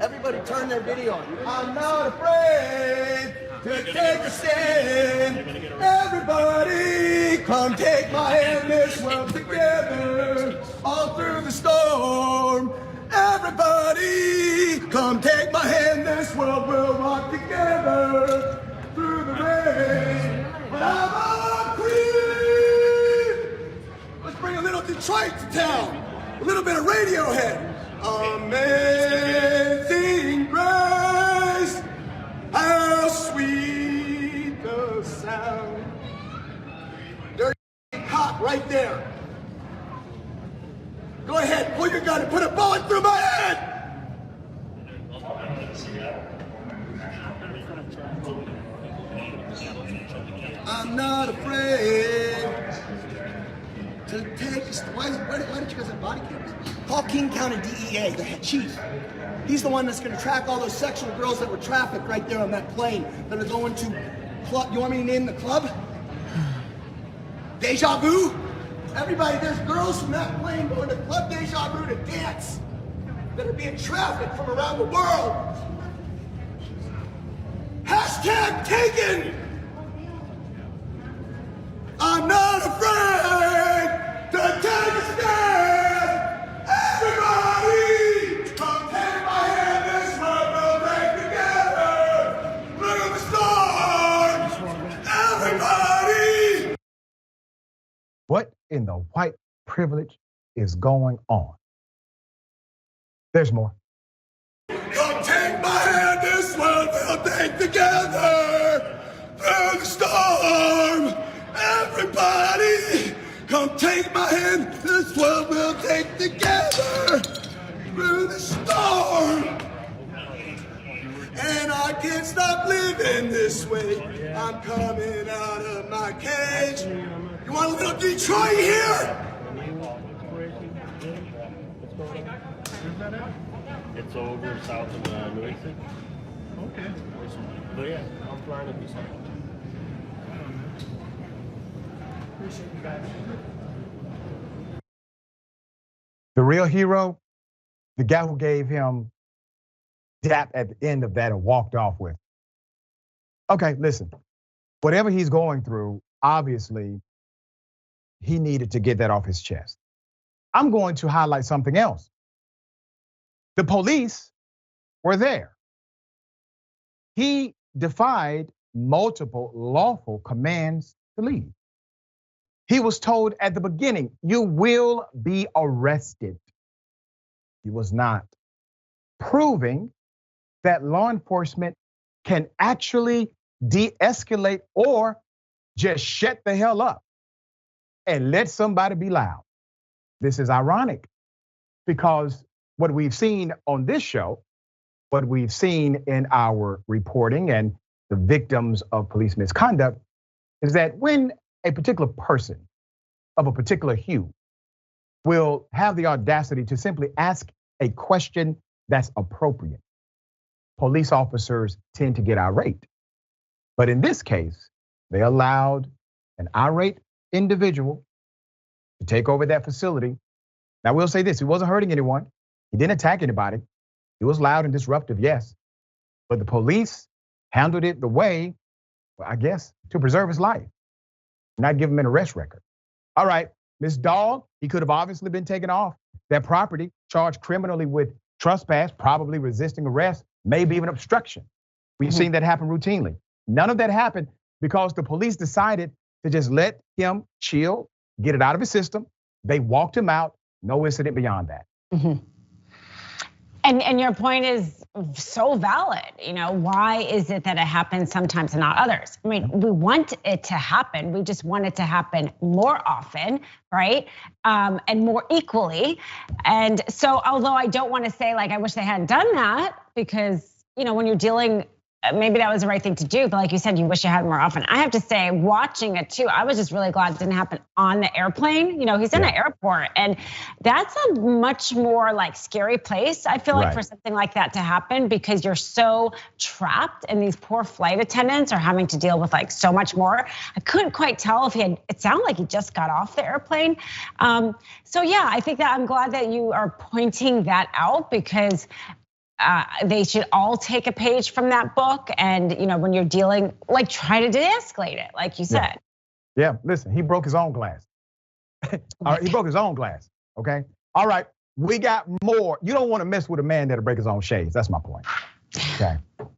Everybody turn their video on. I'm not afraid to take a stand. Everybody come take my hand, this world together, all through the storm. Everybody come take my hand, this world will rock together through the rain. But I'm a queen. Let's bring a little Detroit to town, a little bit of Radiohead. Amazing grace, how sweet the sound. Dirty cop right there. Go ahead, pull your gun and put a bullet through my head. I'm not afraid to take a stand. Why did you guys have body cams? Call King County DEA, the head chief. He's the one that's going to track all those sexual girls that were trafficked right there on that plane that are going to club. You want me to name the club? Deja Vu? Everybody, there's girls from that plane going to Club Deja Vu to dance that are being trafficked from around the world. Hashtag taken. I'm not afraid to take a stand. Everybody, come take my hand, this world will break together. Through the storm, everybody. What in the white privilege is going on? There's more. Come take my hand, this world will break together. Through the storm, everybody. Come take my hand, this world will take together through the storm. And I can't stop living this way. I'm coming out of my cage. You want a little Detroit here? It's over south of New England. Okay. But yeah, I'm flying to be south. Appreciate you guys. The real hero, the guy who gave him dap at the end of that and walked off with. Okay, listen, whatever he's going through, obviously, he needed to get that off his chest. I'm going to highlight something else. The police were there. He defied multiple lawful commands to leave. He was told at the beginning, you will be arrested. He was not, proving that law enforcement can actually de-escalate or just shut the hell up and let somebody be loud. This is ironic because what we've seen on this show, what we've seen in our reporting and the victims of police misconduct is that when a particular person of a particular hue will have the audacity to simply ask a question that's appropriate, police officers tend to get irate. But in this case, they allowed an irate individual to take over that facility. Now, we'll say this, he wasn't hurting anyone. He didn't attack anybody. He was loud and disruptive, yes. But the police handled it the way, well, I guess, to preserve his life, not give him an arrest record. All right, Ms. Dahl, he could have obviously been taken off that property, charged criminally with trespass, probably resisting arrest, maybe even obstruction. We've seen that happen routinely. None of that happened because the police decided to just let him chill, get it out of his system. They walked him out, no incident beyond that. And your point is so valid. You know, why is it that it happens sometimes and not others? I mean, we want it to happen. We just want it to happen more often, right? And more equally. And so, although I don't want to say like I wish they hadn't done that, because you know when you're dealing maybe that was the right thing to do, but like you said, you wish you had more often. I have to say, watching it too, I was just really glad it didn't happen on the airplane. He's in an airport, and that's a much more like scary place, I feel like, for something like that to happen, because you're so trapped, and these poor flight attendants are having to deal with like so much more. I couldn't quite tell if it sounded like he just got off the airplane. So yeah, I think that I'm glad that you are pointing that out, because they should all take a page from that book. And when you're dealing, like, try to de-escalate it, like you said. Yeah, listen, he broke his own glass. All right, he broke his own glass, okay? All right, we got more. You don't want to mess with a man that'll break his own shades. That's my point, okay?